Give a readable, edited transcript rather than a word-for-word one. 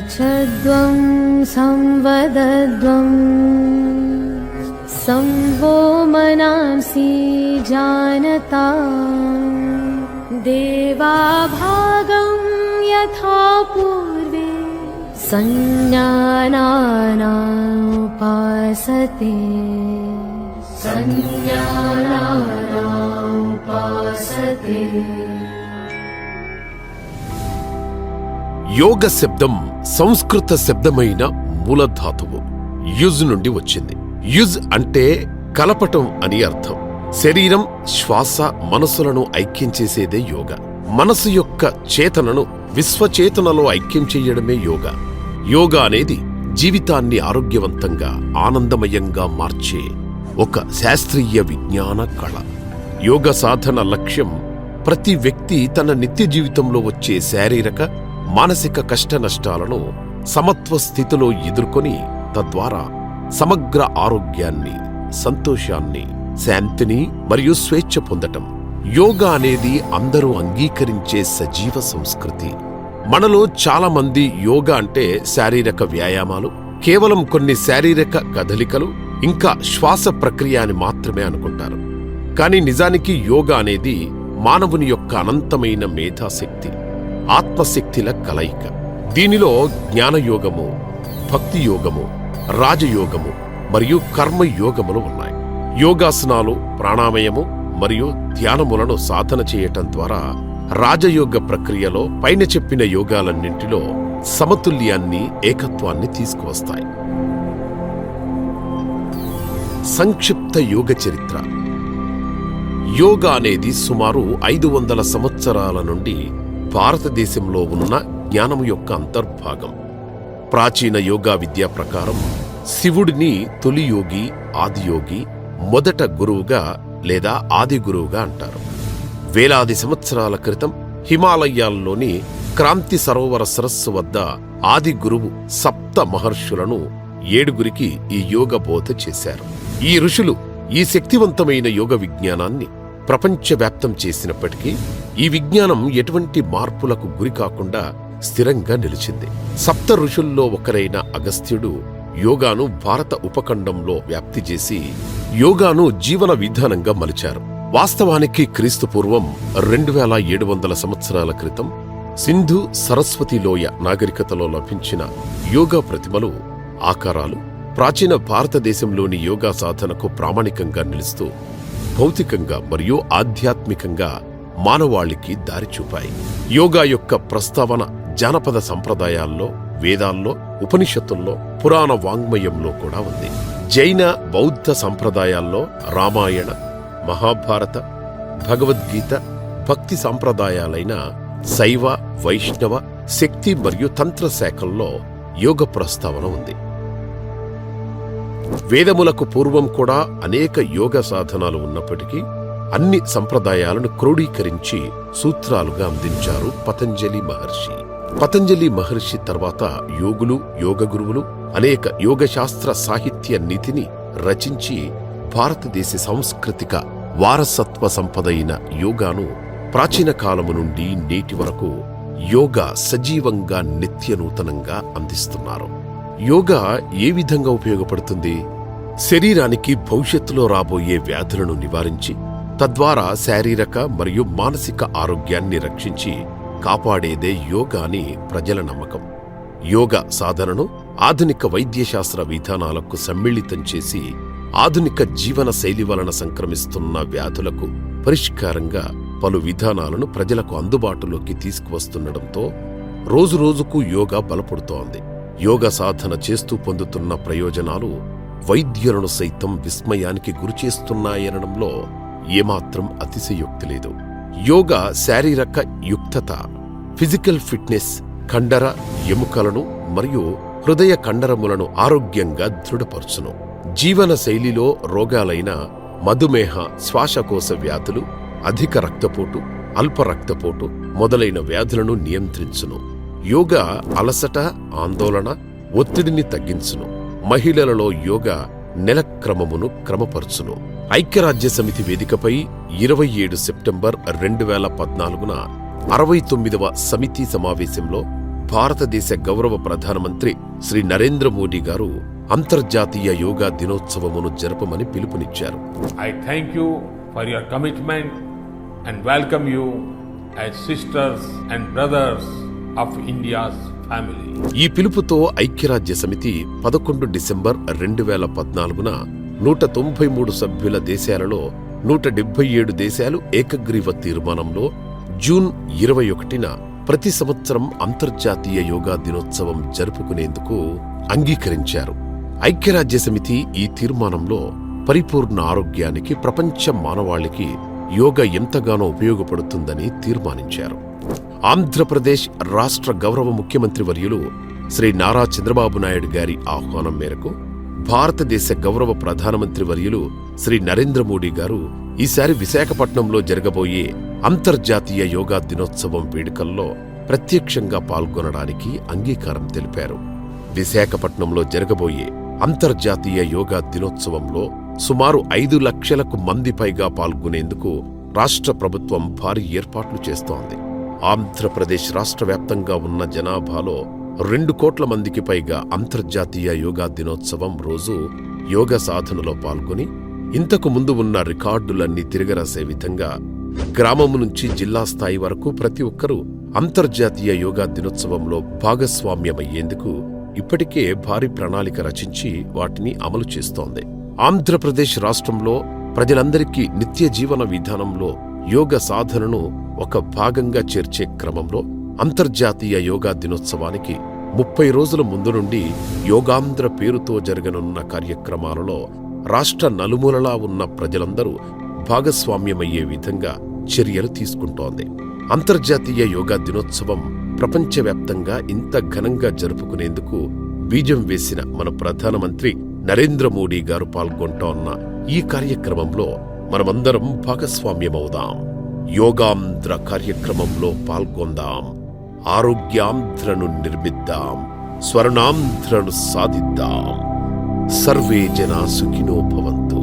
रक्षध्वं संवदध्वं संवो मनांसि जानता देवाभागं यथा पूर्वे संज्ञानानामुपासते संज्ञानानामुपासते। యోగ శబ్దం సంస్కృత శబ్దమైన మూలధాతువు యుజ్ నుండి వచ్చింది. యుజ్ అంటే కలపటం అని అర్థం. శరీరం, శ్వాస, మనసులను ఐక్యం చేసేదే యోగ. మనసు యొక్క చేతనను విశ్వచేతనలో ఐక్యం చెయ్యడమే యోగ. యోగా అనేది జీవితాన్ని ఆరోగ్యవంతంగా, ఆనందమయంగా మార్చే ఒక శాస్త్రీయ విజ్ఞాన కళ. యోగ సాధన లక్ష్యం ప్రతి వ్యక్తి తన నిత్య జీవితంలో వచ్చే శారీరక, మానసిక కష్ట నష్టాలను సమత్వ స్థితిలో ఎదుర్కొని తద్వారా సమగ్ర ఆరోగ్యాన్ని, సంతోషాన్ని, శాంతిని మరియు స్వేచ్ఛ పొందటం. యోగా అనేది అందరూ అంగీకరించే సజీవ సంస్కృతి. మనలో చాలా మంది యోగా అంటే శారీరక వ్యాయామాలు, కేవలం కొన్ని శారీరక కదలికలు, ఇంకా శ్వాస ప్రక్రియ అని మాత్రమే అనుకుంటారు. కానీ నిజానికి యోగా అనేది మానవుని యొక్క అనంతమైన మేధాశక్తి, ఆత్మశక్తిల కలయిక. దీనిలో జ్ఞానయోగము, భక్తి యోగము, రాజయోగము మరియు కర్మయోగములు ఉన్నాయి. యోగాసనాలు, ప్రాణాయామము మరియు ధ్యానములను సాధన చేయటం ద్వారా రాజయోగ ప్రక్రియలో పైన చెప్పిన యోగాలన్నింటిలో సమతుల్యాన్ని, ఏకత్వాన్ని తీసుకువస్తాయి. సంక్షిప్త యోగ చరిత్ర. యోగా అనేది సుమారు 500 సంవత్సరాల నుండి భారతదేశంలో ఉన్న జ్ఞానం యొక్క అంతర్భాగం. ప్రాచీన యోగా విద్య ప్రకారం శివుడిని తొలి యోగి, ఆదియోగి, మొదట గురువుగా లేదా ఆది గురువుగా అంటారు. వేలాది సంవత్సరాల క్రితం హిమాలయాల్లోని క్రాంతి సరోవర సరస్సు వద్ద ఆది గురువు సప్త మహర్షులను 7గురికి ఈ యోగ బోధ చేశారు. ఈ ఋషులు ఈ శక్తివంతమైన యోగ విజ్ఞానాన్ని ప్రపంచవ్యాప్తం చేసినప్పటికీ ఈ విజ్ఞానం ఎటువంటి మార్పులకు గురి కాకుండా స్థిరంగా నిలిచింది. సప్త ఋషుల్లో ఒకరైన అగస్త్యుడు యోగాను భారత ఉపఖండంలో వ్యాప్తి చేసి యోగాను జీవన విధానంగా మలిచారు. వాస్తవానికి క్రీస్తు పూర్వం 2700 సంవత్సరాల క్రితం సింధు సరస్వతి లోయ నాగరికతలో లభించిన యోగా ప్రతిమలు, ఆకారాలు ప్రాచీన భారతదేశంలోని యోగా సాధనకు ప్రామాణికంగా నిలుస్తూ భౌతికంగా మరియు ఆధ్యాత్మికంగా మానవాళికి దారి చూపాయి. యోగా యొక్క ప్రస్తావన జానపద సంప్రదాయాల్లో, వేదాల్లో, ఉపనిషత్తుల్లో, పురాణ వాంగ్మయంలో కూడా ఉంది. జైన, బౌద్ధ సంప్రదాయాల్లో రామాయణ, మహాభారత, భగవద్గీత, భక్తి సంప్రదాయాలైన శైవ, వైష్ణవ, శక్తి మరియు తంత్ర శాఖల్లో యోగ ప్రస్తావన ఉంది. వేదములకు పూర్వం కూడా అనేక యోగ సాధనాలు ఉన్నప్పటికీ అన్ని సంప్రదాయాలను క్రోడీకరించి సూత్రాలుగా అందించారు పతంజలి మహర్షి. పతంజలి మహర్షి తర్వాత యోగులు, యోగ గురువులు అనేక యోగశాస్త్ర సాహిత్య నిధిని రచించి భారతదేశ సాంస్కృతిక వారసత్వ సంపదైన యోగాను ప్రాచీన కాలము నుండి నేటి వరకు యోగా సజీవంగా నిత్యనూతనంగా అందిస్తున్నారు. యోగా ఏ విధంగా ఉపయోగపడుతుంది? శరీరానికి భవిష్యత్తులో రాబోయే వ్యాధులను నివారించి తద్వారా శారీరక మరియు మానసిక ఆరోగ్యాన్ని రక్షించి కాపాడేదే యోగా అని ప్రజల నమ్మకం. యోగా సాధనను ఆధునిక వైద్యశాస్త్ర విధానాలకు సమ్మిళితం చేసి ఆధునిక జీవన శైలి వలన సంక్రమిస్తున్న వ్యాధులకు పరిష్కారంగా పలు విధానాలను ప్రజలకు అందుబాటులోకి తీసుకువస్తుండటంతో రోజురోజుకు యోగా బలపడుతోంది. యోగ సాధన చేస్తూ పొందుతున్న ప్రయోజనాలు వైద్యులను సైతం విస్మయానికి గురిచేస్తున్నాయనడంలో ఏమాత్రం అతిశయోక్తి లేదు. యోగా శారీరక యుక్తత, ఫిజికల్ ఫిట్నెస్, కండర, ఎముకలను మరియు హృదయ కండరములను ఆరోగ్యంగా దృఢపరచును. జీవన శైలిలో రోగాలైన మధుమేహ, శ్వాసకోశ వ్యాధులు, అధిక రక్తపోటు, అల్ప రక్తపోటు మొదలైన వ్యాధులను నియంత్రించును. యోగా అలసట, ఆందోళన, ఒత్తిడిని తగ్గించును. మహిళలలో యోగా నెలక్రమమును క్రమపరచును. ఐక్యరాజ్య సమితి వేదికపై 27 సెప్టెంబర్ 2014న 69వ సమితి సమావేశంలో భారతదేశ గౌరవ ప్రధానమంత్రి శ్రీ నరేంద్ర మోడీ గారు అంతర్జాతీయ యోగా దినోత్సవమును జరపమని పిలుపునిచ్చారు. I thank you for your commitment and welcome you as sisters and brothers of India's family. ఈ పిలుపుతో ఐక్యరాజ్య సమితి 11 డిసెంబర్ 2014న 193 సభ్యుల దేశాలలో 177 దేశాలు ఏకగ్రీవ తీర్మానంలో జూన్ 21న ప్రతి సంవత్సరం అంతర్జాతీయ యోగా దినోత్సవం జరుపుకునేందుకు అంగీకరించారు. ఐక్యరాజ్య సమితి ఈ తీర్మానంలో పరిపూర్ణ ఆరోగ్యానికి ప్రపంచ మానవాళికి యోగా ఎంతగానో ఉపయోగపడుతుందని తీర్మానించారు. ఆంధ్రప్రదేశ్ రాష్ట్ర గౌరవ ముఖ్యమంత్రి వర్యులు శ్రీ నారా చంద్రబాబు నాయుడు గారి ఆహ్వానం మేరకు భారతదేశ గౌరవ ప్రధానమంత్రి వర్యులు శ్రీ నరేంద్ర మోడీ గారు ఈసారి విశాఖపట్నంలో జరగబోయే అంతర్జాతీయ యోగా దినోత్సవం వేడుకల్లో ప్రత్యక్షంగా పాల్గొనడానికి అంగీకారం తెలిపారు. విశాఖపట్నంలో జరగబోయే అంతర్జాతీయ యోగా దినోత్సవంలో సుమారు 5 లక్షలకు మంది పైగా పాల్గొనేందుకు రాష్ట్ర ప్రభుత్వం భారీ ఏర్పాట్లు చేస్తోంది. ఆంధ్రప్రదేశ్ రాష్ట్ర వ్యాప్తంగా ఉన్న జనాభాలో 2 కోట్ల మందికి పైగా అంతర్జాతీయ యోగా దినోత్సవం రోజు యోగ సాధనలో పాల్గొని ఇంతకు ముందు ఉన్న రికార్డులన్నీ తిరగరాసే విధంగా గ్రామం నుంచి జిల్లా స్థాయి వరకు ప్రతి ఒక్కరూ అంతర్జాతీయ యోగా దినోత్సవంలో భాగస్వామ్యమయ్యేందుకు ఇప్పటికే భారీ ప్రణాళిక రచించి వాటిని అమలు చేస్తోంది. ఆంధ్రప్రదేశ్ రాష్ట్రంలో ప్రజలందరికీ నిత్య జీవన విధానంలో యోగ సాధనను ఒక భాగంగా చేర్చే క్రమంలో అంతర్జాతీయ యోగా దినోత్సవానికి 30 రోజుల ముందు నుండి యోగాంధ్ర పేరుతో జరగనున్న కార్యక్రమాలలో రాష్ట్ర నలుమూలలా ఉన్న ప్రజలందరూ భాగస్వామ్యమయ్యే విధంగా చర్యలు తీసుకుంటోంది. అంతర్జాతీయ యోగా దినోత్సవం ప్రపంచవ్యాప్తంగా ఇంత ఘనంగా జరుపుకునేందుకు బీజం వేసిన మన ప్రధానమంత్రి నరేంద్ర మోడీ గారు పాల్గొంటోన్న ఈ కార్యక్రమంలో మనమందరం భాగస్వామ్యమవుదాం. యోగాంధ్ర కార్యక్రమంలో పాల్గొందాం. ఆరోగ్యాంధ్రను నిర్మిద్దాం. స్వర్ణాంధ్రను సాధిద్దాం. సర్వే జనా సుఖినో భవంతు.